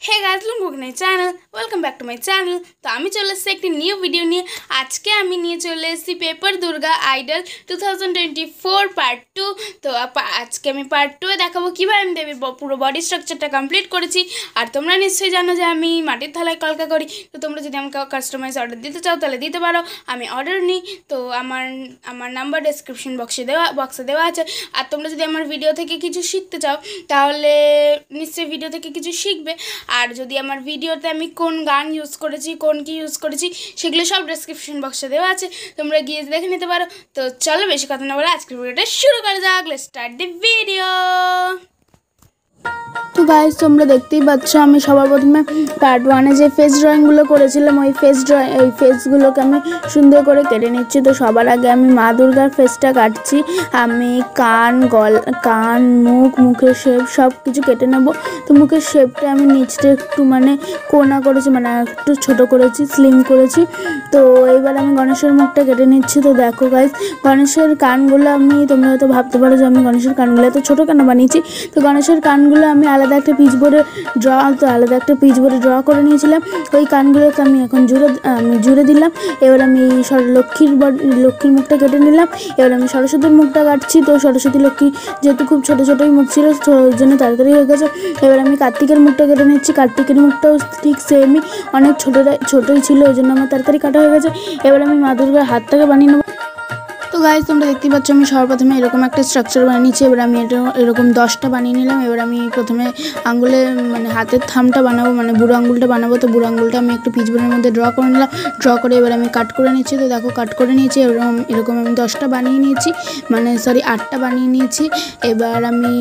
হে guys, লুঙ্গুকনাই channel, welcome back to my channel. তো আমি চলে এসেছি একটি নিউ ভিডিও নিয়ে। আজকে আমি নিয়ে চলে এসেছি পেপার দুর্গা আইডল 2024 পার্ট 2। তো আজকে আমি পার্ট 2 দেখাবো কীভাবে আমি দেবীর পুরো বডি স্ট্রাকচারটা কমপ্লিট করেছি। আর তোমরা নিশ্চয়ই জানো যে আমি মাটির থালায় কলকা করি। তো তোমরা যদি আমাকে কাস্টমাইজ অর্ডার দিতে চাও তাহলে দিতে পারো, আমি অর্ডার নিই। তো আমার নাম্বার ডেসক্রিপশন বক্সে দেওয়া আছে। আর তোমরা যদি আমার ভিডিও থেকে কিছু শিখতে চাও তাহলে নিশ্চয়ই ভিডিও থেকে কিছু শিখবে। আর যদি আমার ভিডিওতে আমি কোন গান ইউজ করেছি, কোন কি ইউজ করেছি, সেগুলো সব ডেসক্রিপশন বক্সে দেওয়া আছে, তোমরা গিয়ে দেখে নিতে পারো। তো চলো বেশি কথা না বলে আজকের ভিডিওটা শুরু করা যাক। Let's start the video. তো গাইস, তোমরা দেখতেই পাচ্ছ আমি সবার প্রথমে পার্ট 1-এ যে ফেস ড্রয়িংগুলো করেছিলাম ওই ফেসগুলোকে আমি সুন্দর করে কেটে নিচ্ছি। তো সবার আগে আমি মা দুর্গার ফেসটা কাটছি। আমি কান মুখের শেপ সব কিছু কেটে নেব। তো মুখের শেপটা আমি নিচটা একটু কোনা করেছি, একটু ছোট করেছি, স্লিম করেছি। তো এইবার আমি গণেশের মুখটা কেটে নিচ্ছি। তো দেখো গাইস, গণেশের কানগুলো তোমরা হয়তো ভাবতে পারো যে আমি গণেশের কানগুলো এত ছোটো কেন বানিয়েছি। তো গণেশের কানগুলো আমি আলাদা একটা পিচ বোর্ডে ড্র করে নিয়েছিলাম। ওই কানগুলোকে আমি এখন জুড়ে দিলাম। এবার আমি লক্ষ্মীর মুখটা কেটে নিলাম। এবার আমি সরস্বতীর মুখটা কাটছি। তো সরস্বতী লক্ষ্মী যেহেতু খুব ছোটো ছোটোই মুখ ছিল, ওই জন্য তাড়াতাড়ি হয়ে গেছে। এবার আমি কার্তিকের মুখটা কেটে নিচ্ছি। কার্তিকের মুখটাও ঠিক সেমই, অনেক ছোটোই ছিল, ওই জন্য আমার তাড়াতাড়ি কাটা হয়ে গেছে। এবার আমি মা দুর্গার হাতটাকে বানিয়ে নেবো। তো গাইস, তোমরা দেখতেই পাচ্ছ আমি সর্বপ্রথমে এরকম একটা স্ট্রাকচার বানিয়ে নিচ্ছি। এবার আমি এরকম 10টা বানিয়ে নিলাম। এবার আমি প্রথমে আঙুলে হাতের থামটা বানাবো, বুড়ো আঙুলটা বানাবো। তো বুড়ো আঙুলটা আমি একটু পিচবোর্ডের মধ্যে ড্র করে নিলাম। ড্র করে এবার আমি কাট করে নিচ্ছি। তো দেখো কাট করে নিয়েছি। এরকম আমি 10টা বানিয়ে নিয়েছি, 8টা বানিয়ে নিয়েছি। এবার আমি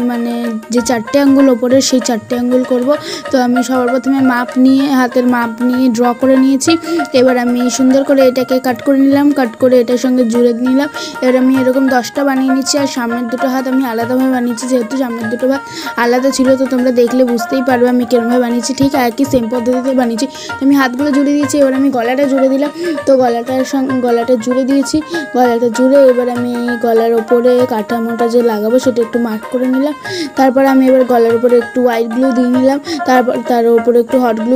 যে 4টে আঙ্গুল ওপরের সেই 4টে আঙ্গুল করব। তো আমি সবার প্রথমে হাতের মাপ নিয়ে ড্র করে নিয়েছি। এবার আমি সুন্দর করে এটাকে কাট করে নিলাম। কাট করে এটার সঙ্গে জুড়ে নিলাম। এবার আমি এরকম 10টা বানিয়ে নিচ্ছি। আর সামনের দুটো হাত আমি আলাদাভাবে বানিয়েছি, যেহেতু সামনের দুটো হাত আলাদা ছিল। তো তোমরা দেখলে বুঝতেই পারবে আমি কিরমভাবে বানিয়েছি, ঠিক একই সেম পদ্ধতিতে বানিয়েছি। তো আমি হাতগুলো জুড়ে দিয়েছি। এবার আমি গলাটা জুড়ে দিলাম। তো গলাটা জুড়ে দিয়েছি। গলাটা জুড়ে এবার আমি গলার ওপরে কাঠামোটা যে লাগাবো সেটা একটু মার্ক করে নিলাম। তারপর আমি এবার গলার উপরে একটু হোয়াইট গ্লু দিয়ে নিলাম। তারপর তার উপরে একটু হট গ্লু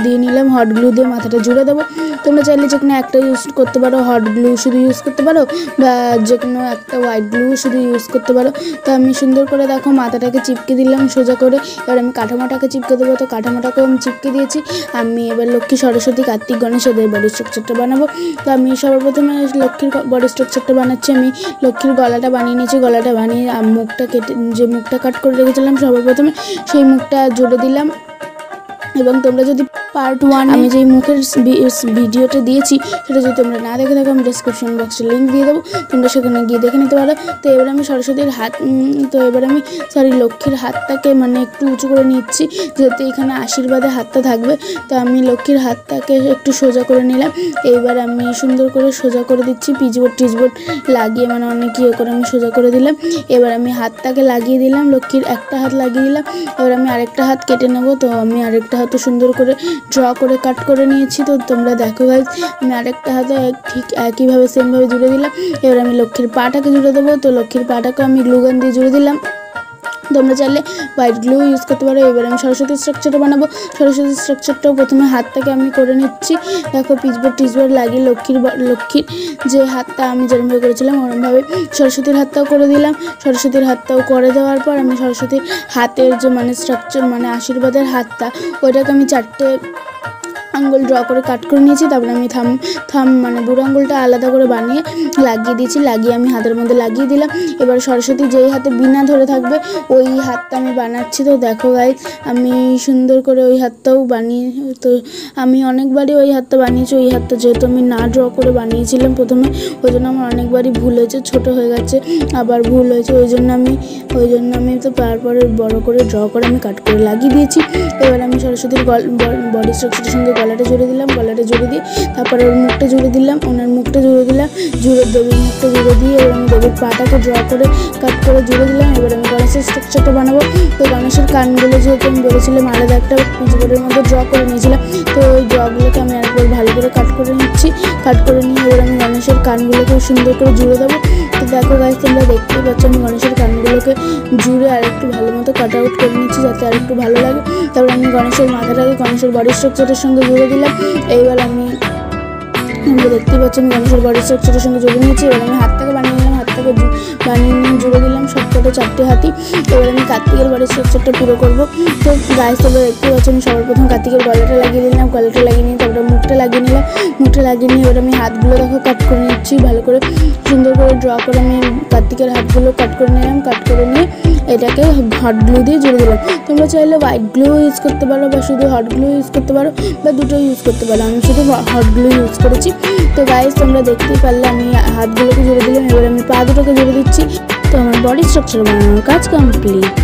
দিয়ে নিলাম। হট গ্লু দিয়ে মাথাটা জুড়ে দেবো। তোমরা চাইলে যে কোনো একটা ইউজ করতে পারো, হট গ্লু শুধু ইউজ করতে পারো, বা যে কোনো একটা হোয়াইট গ্লু শুধু ইউজ করতে পারো। তো আমি সুন্দর করে দেখো মাথাটাকে চিপকে দিলাম সোজা করে। এবার আমি কাঠামোটাকে চিপকে দেবো। তো কাঠামোটাকেও আমি চিপকে দিয়েছি। আমি এবার লক্ষ্মী, সরস্বতী, কার্তিক, গণেশ এদের বডি স্ট্রাকচারটা বানাবো। তো আমি সর্বপ্রথমে লক্ষ্মীর বডি স্ট্রাকচারটা বানাচ্ছি। আমি লক্ষ্মীর গলাটা বানিয়ে নিয়েছি। গলাটা বানিয়ে মুখটা কাট করে রেখেছিলাম সর্বপ্রথমে, সেই মুখটা জুড়ে দিলাম। এবং তোমরা যদি পার্ট 1 আমি যেই মুখের ভিডিওটা দিয়েছি সেটা যদি তোমরা না দেখে থাকো, আমি ডেসক্রিপশন বক্সে লিঙ্ক দিয়ে দেবো, তোমরা সেখানে গিয়ে দেখে নিতে পারো। তো এবার আমি লক্ষ্মীর হাতটাকে একটু উঁচু করে নিচ্ছি, যেহেতু এখানে আশীর্বাদে হাতটা থাকবে। তো আমি লক্ষ্মীর হাতটাকে একটু সোজা করে নিলাম। এইবার আমি সুন্দর করে সোজা করে দিচ্ছি, টিচবোর্ড লাগিয়ে অনেক করে আমি সোজা করে দিলাম। এবার আমি হাতটাকে লাগিয়ে দিলাম, লক্ষ্মীর একটা হাত লাগিয়ে দিলাম। এবার আমি আরেকটা হাত কেটে নেবো। তো আমি আরেকটা হাতও সুন্দর করে ড্র করে কাট করে নিয়েছি। তো তোমরা দেখো গাইস, আমি আরেকটা হাতে ঠিক একইভাবে সেমভাবে জুড়ে দিলাম। এবার আমি লক্ষ্মীর পাটাকে জুড়ে দেবো। তো লক্ষ্মীর পাটাকে আমি গ্লুগান দিয়ে জুড়ে দিলাম। তোমরা চাইলে হোয়াইট গ্লু ইউজ করতে পারো। এবার আমি সরস্বতী স্ট্রাকচারটা বানাবো। সরস্বতী স্ট্রাকচারটাও প্রথমে হাতটাকে আমি করে নিচ্ছি। দেখো টিচবোর্ড লাগিয়ে লক্ষ্মীর যে হাতটা আমি যেরকমভাবে করেছিলাম ওরকমভাবে সরস্বতীর হাতটাও করে দিলাম। সরস্বতীর হাতটাও করে দেওয়ার পর আমি সরস্বতীর হাতের যে স্ট্রাকচার আশীর্বাদের হাতটা, ওইটাকে আমি 4টে আঙ্গুল ড্র করে কাট করে নিয়েছি। তারপরে আমি থাম বুড়ো আঙ্গুলটা আলাদা করে বানিয়ে লাগিয়ে দিয়েছি। লাগিয়ে আমি হাতের মধ্যে লাগিয়ে দিলাম। এবার সরস্বতী যেই হাতে বীণা ধরে থাকবে ওই হাতটা আমি বানাচ্ছি। তো দেখো গাইস, আমি সুন্দর করে ওই হাতটাও বানিয়ে, তো আমি অনেকবারই ওই হাতটা বানিয়েছি। ওই হাতটা যেহেতু আমি না ড্র করে বানিয়েছিলাম প্রথমে, ওই জন্য আমার অনেকবারই ভুল হয়েছে, ছোটো হয়ে গেছে, আবার ভুল হয়েছে। ওই জন্য আমি তো তারপরে বড় করে ড্র করে আমি কাট করে লাগিয়ে দিয়েছি। এবার আমি সরস্বতীর বডি স্ট্রাকচারের সঙ্গে গলাটা জুড়ে দিলাম। গলাটা জুড়ে দিয়ে তারপরে ওর মুখটা জুড়ে দিলাম, ওনার মুখটা জুড়ে দিলাম, দেবীর মুখটা জুড়ে দিয়ে এবং দেবীর পাটাকে ড্র করে কাট করে জুড়ে দিলাম। এবার আমি গণেশের স্ট্রাকচারটা বানাবো। তো গণেশের কানগুলো যেহেতু আমি বলেছিলাম আলাদা একটা পিচবোর্ডের মধ্যে ড্র করে নিয়েছিলাম, তো ওই ড্রগুলোকে আমি আরেকবার ভালো করে কাট করে নিচ্ছি। কাট করে নিয়ে এবার আমি গণেশের কানগুলোকে সুন্দর করে জুড়ে দেবো। তো দেখো গাইস, তোমরা দেখতেই পাচ্ছ আমি গণেশের কানগুলোকে জুড়ে আর একটু ভালো মতো কাট আউট করে নিচ্ছি যাতে আর একটু ভালো লাগে। তারপর আমি গণেশের মাথাটাকে গণেশের বডি স্ট্রাকচারের সঙ্গে জুড়ে দিলাম। এইবার তোমরা দেখতেই পাচ্ছ আমি গণেশের বডি স্ট্রাকচারের সঙ্গে জুড়ে নিয়েছি। এবার আমি হাতটাকে বানিয়ে নিলাম, হাতটাকে বানিয়ে নিয়ে জুড়ে দিলাম সবকটা 4টে হাতি। এবার আমি কার্তিকের বডি স্ট্রাকচারটা পুরো করবো। তো গাইস তোমরা দেখতেই পাচ্ছ আমি সবার প্রথম কার্তিকের গলাটা লাগিয়ে নিলাম, গলাটা লাগিয়ে নিয়ে তারপরে মুখটা লাগিয়ে নিলাম। মুখটা লাগিয়ে নিয়ে এবার আমি হাতগুলো দেখো কাট করে নিচ্ছি ভালো করে, সুন্দর করে ড্র করে আমি কার্তিকের হাতগুলো কাট করে নিলাম। কাট করে নিয়ে এটাকে হট গ্লু দিয়ে জুড়ে দিলাম। তোমরা চাইলে হোয়াইট গ্লু ইউজ করতে পারো বা শুধু হট গ্লু ইউজ করতে পারো বা দুটো ইউজ করতে পারো। আমি শুধু হট গ্লু ইউজ করেছি। তো গাইস তোমরা দেখতেই পারলে আমি হাতগুলোকে জুড়ে দিলাম। এবার আমি পা দুটোকে জুড়ে দিচ্ছি। তো আমার বডি স্ট্রাকচার বানানোর কাজ কমপ্লিট।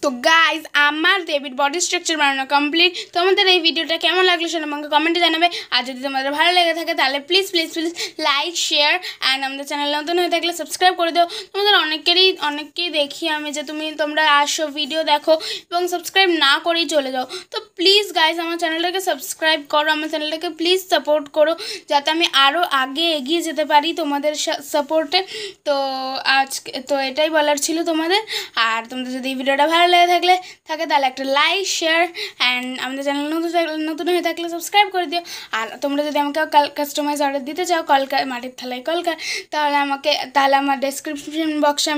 তো গাইজ আমার দেবীর বডি স্ট্রাকচার বানানো কমপ্লিট। তোমাদের এই ভিডিওটা কেমন লাগলো সেটা আমাকে কমেন্টে জানাবে। আর যদি তোমাদের ভালো লেগে থাকে তাহলে please please please like share and আমাদের চ্যানেল নতুন হয়ে থাকলে সাবস্ক্রাইব করে দিও। তোমাদের অনেককেই দেখি আমি যে তোমরা আসো ভিডিও দেখো এবং সাবস্ক্রাইব না করেই চলে যাও। তো প্লিজ গাইজ আমার চ্যানেলটাকে সাবস্ক্রাইব করো, আমার চ্যানেলটাকে প্লিজ সাপোর্ট করো যাতে আমি আরও আগে এগিয়ে যেতে পারি তোমাদের সাপোর্টে। তো তো এটাই বলার ছিল তোমাদের। আর তোমাদের যদি এই ভিডিওটা ভালো লেগে থাকে তাহলে একটা লাইক শেয়ার অ্যান্ড আমাদের চ্যানেল নতুন হয়ে থাকলে সাবস্ক্রাইব করে দিও। আর তোমরা যদি আমাকে কাস্টমাইজ অর্ডার দিতে চাও মাটির থালায় কলকার, তাহলে আমার ডেসক্রিপশন বক্সে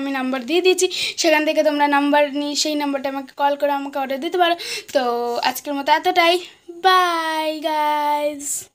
আমি নাম্বার দিয়ে দিয়েছি। সেখান থেকে তোমরা নাম্বার নিয়ে সেই নাম্বারটা আমাকে কল করে আমাকে অর্ডার দিতে পারো। তো আজকের মতো এতটাই। By guys.